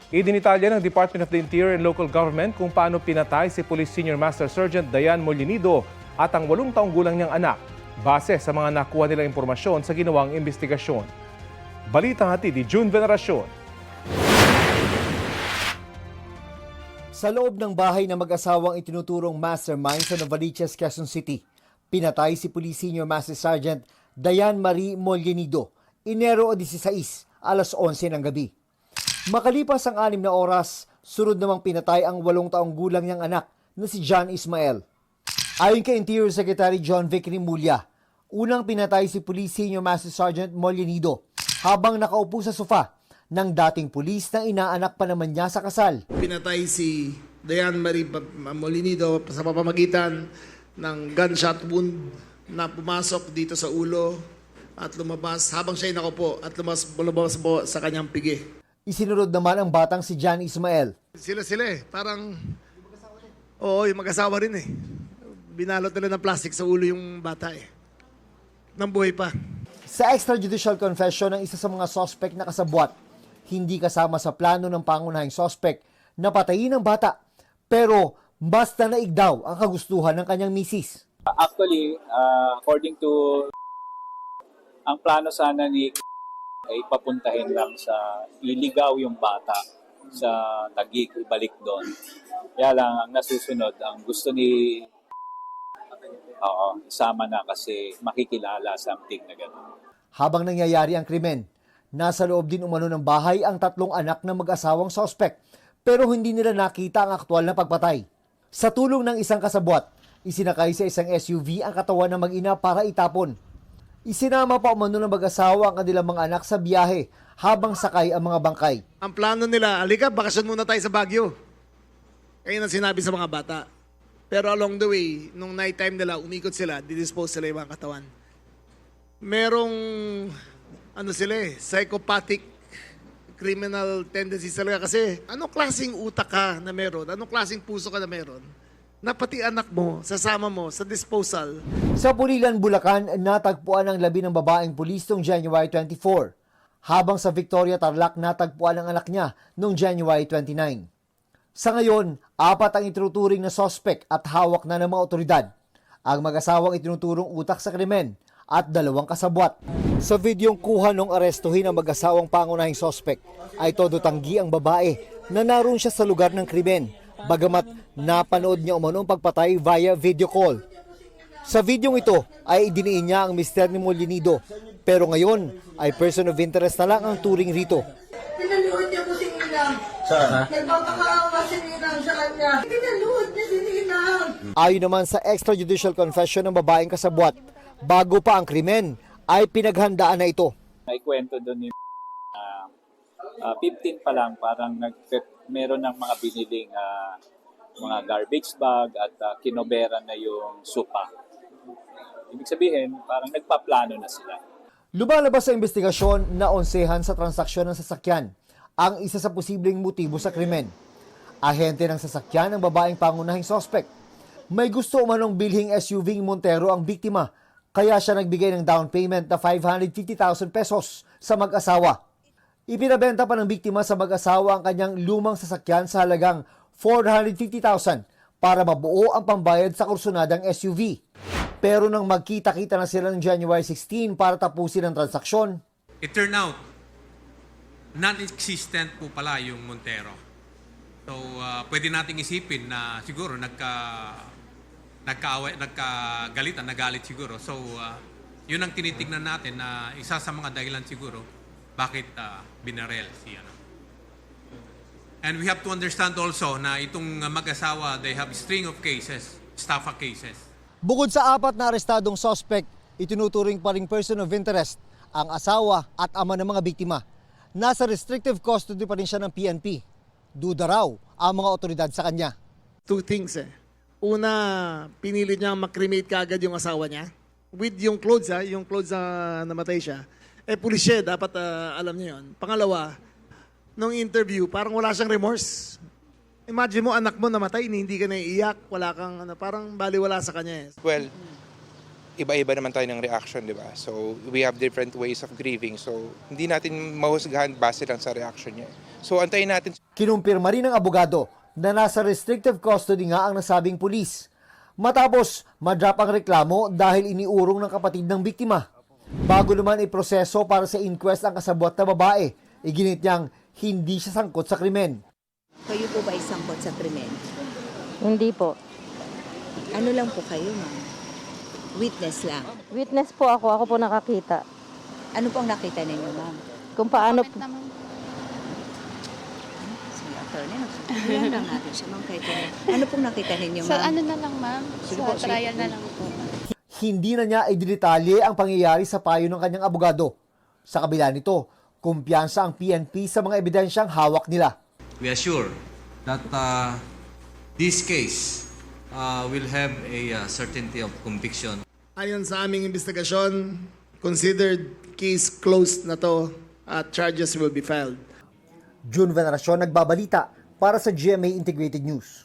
Idinitalya ng Department of the Interior and Local Government kung paano pinatay si Police Senior Master Sergeant Dayan Mollenido at ang 8 taong gulang niyang anak base sa mga nakuha nilang impormasyon sa ginawang investigasyon. Balitang hatid ni June Veneracion. Sa loob ng bahay na mag-asawang itinuturong mastermind sa Novaliches, Quezon City, pinatay si Police Senior Master Sergeant Dayan Marie Mollenido, Enero 16, alas 11 ng gabi. Makalipas ang 6 na oras, sunod namang pinatay ang 8 taong gulang niyang anak na si John Ismael. Ayon kay Interior Secretary John Vic Rimulya, unang pinatay si Police Senior Master Sergeant Mollenido habang nakaupo sa sofa ng dating pulis na inaanak pa naman niya sa kasal. Pinatay si Dayan Marie Mollenido sa pamamagitan ng gunshot wound na pumasok dito sa ulo at lumabas habang siya'y nakaupo at lumabas po sa kanyang pigi. Isinunod naman ang batang si John Ismael. Sila eh, parang, oo, yung mag-asawa rin eh. Binalot nila ng plastic sa ulo yung bata eh. Nang buhay pa. Sa extrajudicial confession ng isa sa mga suspect na kasabwat, hindi kasama sa plano ng pangunahing suspect na patayin ang bata, pero basta naig daw ang kagustuhan ng kanyang misis. Actually, according to ang plano sana ni ay papuntahin lang sa iligaw yung bata sa Taguig, ibalik doon. Kaya lang ang nasusunod, ang gusto ni isama na kasi makikilala something na gano'n. Habang nangyayari ang krimen, nasa loob din umano ng bahay ang 3 anak ng mag-asawang suspect, pero hindi nila nakita ang aktwal na pagpatay. Sa tulong ng isang kasabwat, isinakay sa isang SUV ang katawan ng mag-ina para itapon. Isinama pa umano ng mag-asawa ang kanilang mga anak sa biyahe habang sakay ang mga bangkay. Ang plano nila, alika, bakasyon muna tayo sa Baguio. Ayun ang sinabi sa mga bata. Pero along the way, nung night time nila, umikot sila, didispose sila yung mga katawan. Merong, psychopathic criminal tendencies talaga kasi anong klaseng utak ka na meron? Anong klaseng puso ka na meron? Na pati anak mo, sasama mo sa disposal. Sa Pulilan, Bulacan, natagpuan ang labi ng babaeng pulis noong January 24, habang sa Victoria, Tarlac, natagpuan ang anak niya noong January 29. Sa ngayon, 4 ang itinuturing na suspect at hawak na ng mga otoridad. Ang mag-asawang itinuturong utak sa krimen at 2 kasabwat. Sa videong kuha nung arestuhin ang mag-asawang pangunahing suspect, ay todo tanggi ang babae na naroon siya sa lugar ng krimen, bagamat napanood niya umano ang pagpatay via video call. Sa videong ito ay idiniin niya ang mister ni Mollenido, pero ngayon ay person of interest na lang ang turing rito. Pinaluhod niya po si Ninang. Saan? Nagpapakaawa si Ninang sa kanya. Pinaluhod niya si Ninang. Ayon naman sa extrajudicial confession ng babaeng kasabwat, bago pa ang krimen ay pinaghandaan na ito. May kwento doon yung 15 pa lang, parang meron ng mga biniling mga garbage bag at kinobera na yung supa. Ibig sabihin, parang nagpaplano na sila. Lumalabas sa investigasyon na onsehan sa transaksyon ng sasakyan ang isa sa posibleng motibo sa krimen. Ahente ng sasakyan ng babaeng pangunahing suspect. May gusto umanong bilhing SUV Montero ang biktima, kaya siya nagbigay ng down payment na 550,000 pesos sa mag-asawa. Ipinabenta pa ng biktima sa mag-asawa ang kanyang lumang sasakyan sa halagang 450,000 para mabuo ang pambayad sa kursunadang SUV. Pero nang magkita-kita na sila ng January 16 para tapusin ang transaksyon, it turned out, non-existent po pala yung Montero. So, pwede nating isipin na siguro nagalit siguro. So, yun ang tinitignan natin na isa sa mga dahilan siguro bakit binarel si ano. And we have to understand also na itong mag-asawa, they have string of cases, estafa cases. bukod sa 4 na arestadong suspect, itinuturing pa ring person of interest ang asawa at ama ng mga biktima. Nasa restrictive custody pa rin siya ng PNP. Duda raw ang mga otoridad sa kanya. 2 things eh. Una, pinili niya makremate kaagad yung asawa niya. With yung clothes na namatay siya. Pulis siya, dapat alam niya yun. Pangalawa, nung interview, parang wala siyang remorse. Imagine mo, anak mo namatay, hindi ka naiiyak, wala kang, parang baliwala sa kanya eh. Well, iba-iba naman tayo ng reaction, di ba? So, we have different ways of grieving. So, hindi natin mahusgahan base lang sa reaction niya. So, antayin natin. Kinumpirma rin ng abogado na nasa restrictive custody nga ang nasabing pulis. Matapos, madrop ang reklamo dahil iniurong ng kapatid ng biktima. Bago naman iproseso para sa inquest ang kasabwat na babae, iginit niyang hindi siya sangkot sa krimen. Kayo po ba isangkot sa krimen? Hindi po. Ano lang po kayo, ma'am? Witness lang. Witness po ako. Ako po nakakita. Ano pong nakita ninyo, ma'am? Kung paano... Sige, attorney, nagsusulian lang natin siya, ma'am. Ano pong nakita ninyo, ma'am? Sa ano na lang, ma'am? Sa trial na lang po. Hindi na niya ididetalye ang pangyayari sa payo ng kanyang abogado. Sa kabila nito, kumpiyansa ang PNP sa mga ebidensyang hawak nila. We are sure that this case will have a certainty of conviction. Ayon sa aming investigasyon, considered case closed na to at charges will be filed. June Veneracion, nagbabalita para sa GMA Integrated News.